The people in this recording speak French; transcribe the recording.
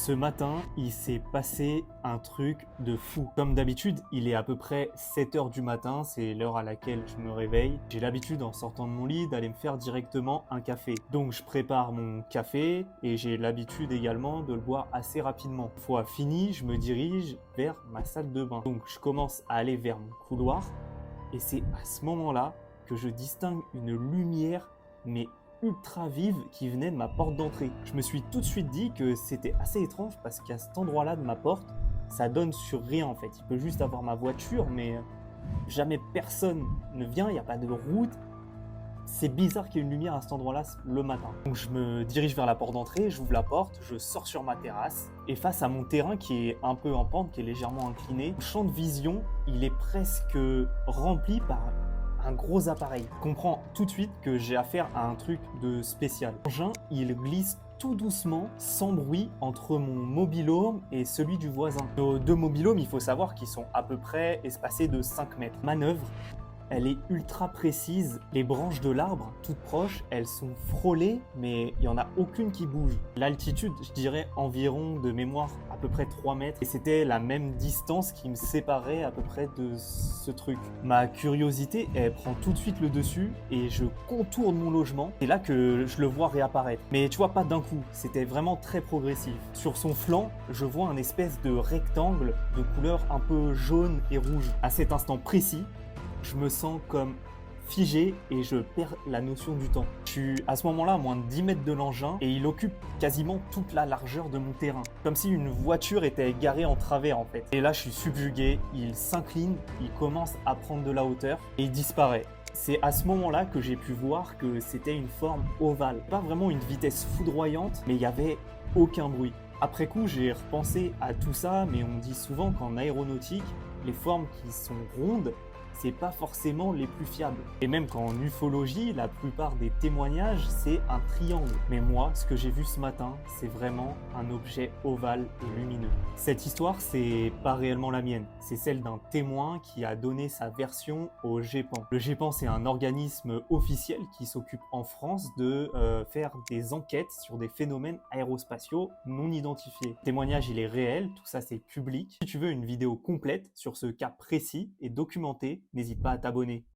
Ce matin, il s'est passé un truc de fou. Comme d'habitude, il est à peu près 7 heures du matin, c'est l'heure à laquelle je me réveille. J'ai l'habitude en sortant de mon lit d'aller me faire directement un café. Donc je prépare mon café et j'ai l'habitude également de le boire assez rapidement. Une fois fini, je me dirige vers ma salle de bain. Donc je commence à aller vers mon couloir et c'est à ce moment-là que je distingue une lumière, mais ultra vive, qui venait de ma porte d'entrée. Je me suis tout de suite dit que c'était assez étrange parce qu'à cet endroit-là de ma porte, ça donne sur rien en fait. Il peut juste avoir ma voiture, mais jamais personne ne vient, il n'y a pas de route. C'est bizarre qu'il y ait une lumière à cet endroit-là le matin. Donc je me dirige vers la porte d'entrée, j'ouvre la porte, je sors sur ma terrasse et face à mon terrain qui est un peu en pente, qui est légèrement incliné, mon champ de vision, il est presque rempli par un gros appareil. Je comprends tout de suite que j'ai affaire à un truc de spécial. L'engin, il glisse tout doucement, sans bruit, entre mon mobil-home et celui du voisin. Nos deux mobil-homes, il faut savoir qu'ils sont à peu près espacés de 5 mètres. Manœuvre, elle est ultra précise. Les branches de l'arbre, toutes proches, elles sont frôlées, mais il n'y en a aucune qui bouge. L'altitude, je dirais environ de mémoire à peu près 3 mètres. Et c'était la même distance qui me séparait à peu près de ce truc. Ma curiosité, elle prend tout de suite le dessus et je contourne mon logement. C'est là que je le vois réapparaître. Mais tu vois, pas d'un coup. C'était vraiment très progressif. Sur son flanc, je vois un espèce de rectangle de couleur un peu jaune et rouge. À cet instant précis, je me sens comme figé et je perds la notion du temps. Je suis à ce moment-là à moins de 10 mètres de l'engin et il occupe quasiment toute la largeur de mon terrain. Comme si une voiture était garée en travers en fait. Et là je suis subjugué, il s'incline, il commence à prendre de la hauteur et il disparaît. C'est à ce moment-là que j'ai pu voir que c'était une forme ovale. Pas vraiment une vitesse foudroyante, mais il n'y avait aucun bruit. Après coup, j'ai repensé à tout ça, mais on dit souvent qu'en aéronautique, les formes qui sont rondes, c'est pas forcément les plus fiables. Et même qu'en ufologie, la plupart des témoignages, c'est un triangle. Mais moi, ce que j'ai vu ce matin, c'est vraiment un objet ovale et lumineux. Cette histoire, c'est pas réellement la mienne. C'est celle d'un témoin qui a donné sa version au GEPAN. Le GEPAN, c'est un organisme officiel qui s'occupe en France de faire des enquêtes sur des phénomènes aérospatiaux non identifiés. Le témoignage, il est réel, tout ça, c'est public. Si tu veux une vidéo complète sur ce cas précis et documentée, n'hésite pas à t'abonner.